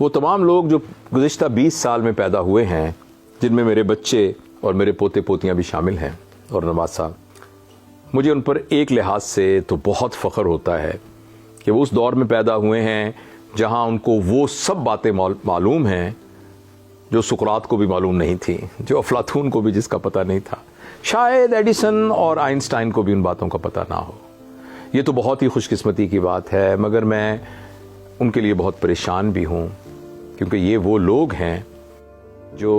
وہ تمام لوگ جو گزشتہ 20 سال میں پیدا ہوئے ہیں، جن میں میرے بچے اور میرے پوتے پوتیاں بھی شامل ہیں اور نواز صاحب، مجھے ان پر ایک لحاظ سے تو بہت فخر ہوتا ہے کہ وہ اس دور میں پیدا ہوئے ہیں جہاں ان کو وہ سب باتیں معلوم ہیں جو سقراط کو بھی معلوم نہیں تھی، جو افلاطون کو بھی جس کا پتہ نہیں تھا، شاید ایڈیسن اور آئنسٹائن کو بھی ان باتوں کا پتہ نہ ہو۔ یہ تو بہت ہی خوش قسمتی کی بات ہے، مگر میں ان کے لیے بہت پریشان بھی ہوں، کیونکہ یہ وہ لوگ ہیں جو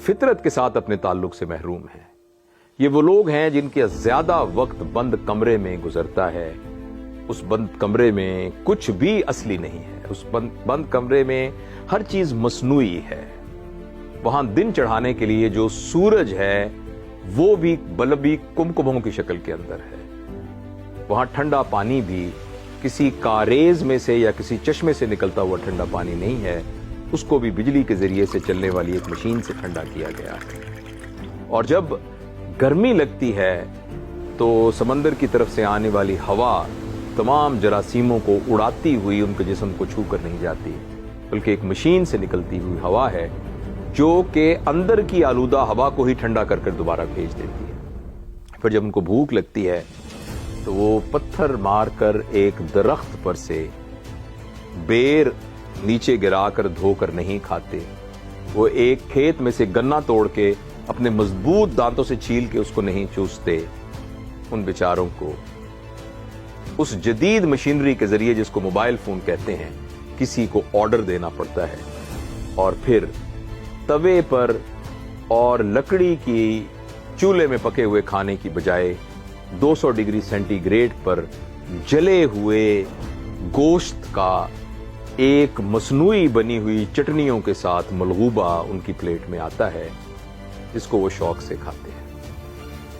فطرت کے ساتھ اپنے تعلق سے محروم ہیں۔ یہ وہ لوگ ہیں جن کا زیادہ وقت بند کمرے میں گزرتا ہے۔ اس بند کمرے میں کچھ بھی اصلی نہیں ہے، اس بند کمرے میں ہر چیز مصنوعی ہے۔ وہاں دن چڑھانے کے لیے جو سورج ہے وہ بھی بلبی کمکموں کی شکل کے اندر ہے۔ وہاں ٹھنڈا پانی بھی کسی کاریز میں سے یا کسی چشمے سے نکلتا ہوا ٹھنڈا پانی نہیں ہے، اس کو بھی بجلی کے ذریعے سے چلنے والی ایک مشین سے ٹھنڈا کیا گیا ہے۔ اور جب گرمی لگتی ہے تو سمندر کی طرف سے آنے والی ہوا تمام جراثیموں کو اڑاتی ہوئی ان کے جسم کو چھو کر نہیں جاتی، بلکہ ایک مشین سے نکلتی ہوئی ہوا ہے جو کہ اندر کی آلودہ ہوا کو ہی ٹھنڈا کر کر دوبارہ بھیج دیتی ہے۔ پھر جب ان کو بھوک لگتی ہے تو وہ پتھر مار کر ایک درخت پر سے بیر نیچے گرا کر دھو کر نہیں کھاتے، وہ ایک کھیت میں سے گنا توڑ کے اپنے مضبوط دانتوں سے چھیل کے اس کو نہیں چوستے۔ ان بیچاروں کو اس جدید مشینری کے ذریعے، جس کو موبائل فون کہتے ہیں، کسی کو آرڈر دینا پڑتا ہے، اور پھر توے پر اور لکڑی کی چولہے میں پکے ہوئے کھانے کی بجائے 200 ڈگری سینٹی گریڈ پر جلے ہوئے گوشت کا ایک مصنوعی بنی ہوئی چٹنیوں کے ساتھ ملغوبہ ان کی پلیٹ میں آتا ہے، جس کو وہ شوق سے کھاتے ہیں۔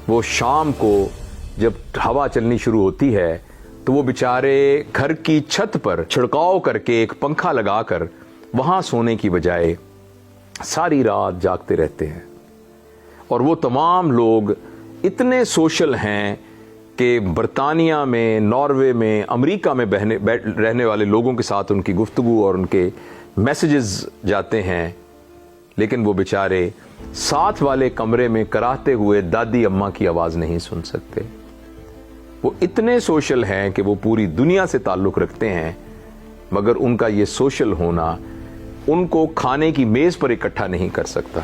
وہ شام کو جب ہوا چلنی شروع ہوتی ہے تو وہ بیچارے گھر کی چھت پر چھڑکاؤ کر کے ایک پنکھا لگا کر وہاں سونے کی بجائے ساری رات جاگتے رہتے ہیں۔ اور وہ تمام لوگ اتنے سوشل ہیں کہ برطانیہ میں، ناروے میں، امریکہ میں رہنے والے لوگوں کے ساتھ ان کی گفتگو اور ان کے میسیجز جاتے ہیں، لیکن وہ بیچارے ساتھ والے کمرے میں کراہتے ہوئے دادی اماں کی آواز نہیں سن سکتے۔ وہ اتنے سوشل ہیں کہ وہ پوری دنیا سے تعلق رکھتے ہیں، مگر ان کا یہ سوشل ہونا ان کو کھانے کی میز پر اکٹھا نہیں کر سکتا۔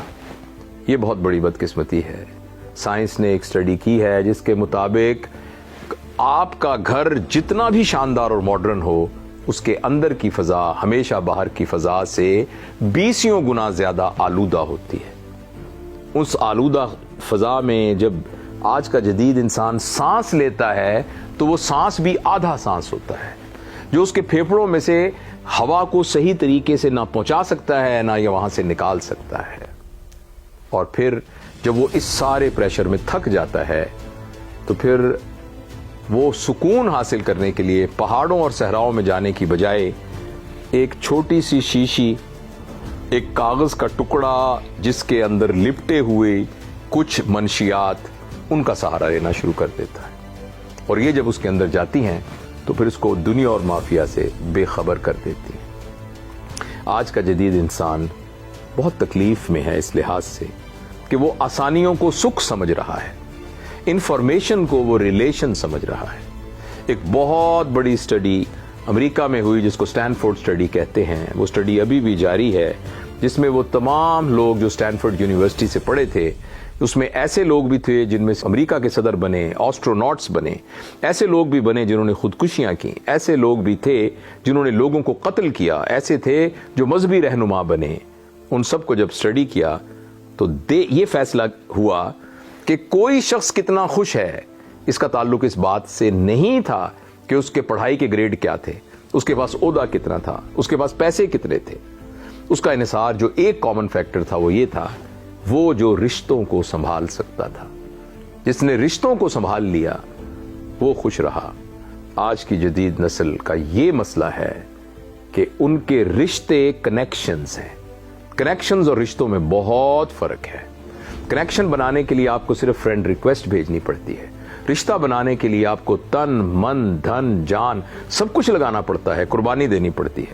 یہ بہت بڑی بدقسمتی ہے۔ سائنس نے ایک اسٹڈی کی ہے جس کے مطابق آپ کا گھر جتنا بھی شاندار اور ماڈرن ہو، اس کے اندر کی فضا ہمیشہ باہر کی فضا سے 20 گنا زیادہ آلودہ ہوتی ہے۔ اس آلودہ فضا میں جب آج کا جدید انسان سانس لیتا ہے تو وہ سانس بھی آدھا سانس ہوتا ہے، جو اس کے پھیپھڑوں میں سے ہوا کو صحیح طریقے سے نہ پہنچا سکتا ہے نہ یہ وہاں سے نکال سکتا ہے۔ اور پھر جب وہ اس سارے پریشر میں تھک جاتا ہے تو پھر وہ سکون حاصل کرنے کے لیے پہاڑوں اور صحراؤں میں جانے کی بجائے ایک چھوٹی سی شیشی، ایک کاغذ کا ٹکڑا جس کے اندر لپٹے ہوئے کچھ منشیات، ان کا سہارا لینا شروع کر دیتا ہے۔ اور یہ جب اس کے اندر جاتی ہیں تو پھر اس کو دنیا اور مافیا سے بے خبر کر دیتی ہے۔ آج کا جدید انسان بہت تکلیف میں ہے اس لحاظ سے کہ وہ آسانیوں کو سکھ سمجھ رہا ہے، انفارمیشن کو وہ ریلیشن سمجھ رہا ہے۔ ایک بہت بڑی اسٹڈی امریکہ میں ہوئی جس کو اسٹینفورڈ اسٹڈی کہتے ہیں، وہ اسٹڈی ابھی بھی جاری ہے، جس میں وہ تمام لوگ جو اسٹینفورڈ یونیورسٹی سے پڑھے تھے، اس میں ایسے لوگ بھی تھے جن میں امریکہ کے صدر بنے، آسٹروناٹس بنے، ایسے لوگ بھی بنے جنہوں نے خودکشیاں کی، ایسے لوگ بھی تھے جنہوں نے لوگوں کو قتل کیا، ایسے تھے جو مذہبی رہنما بنے۔ ان سب کو جب اسٹڈی کیا تو یہ فیصلہ ہوا کہ کوئی شخص کتنا خوش ہے اس کا تعلق اس بات سے نہیں تھا کہ اس کے پڑھائی کے گریڈ کیا تھے، اس کے پاس عہدہ کتنا تھا، اس کے پاس پیسے کتنے تھے۔ اس کا انحصار جو ایک کامن فیکٹر تھا وہ یہ تھا، وہ جو رشتوں کو سنبھال سکتا تھا۔ جس نے رشتوں کو سنبھال لیا وہ خوش رہا۔ آج کی جدید نسل کا یہ مسئلہ ہے کہ ان کے رشتے کنیکشنز ہیں۔ کنیکشنز اور رشتوں میں بہت فرق ہے۔ کنیکشن بنانے کے لیے آپ کو صرف فرینڈ ریکویسٹ بھیجنی پڑتی ہے، رشتہ بنانے کے لیے آپ کو تن من دھن جان سب کچھ لگانا پڑتا ہے، قربانی دینی پڑتی ہے۔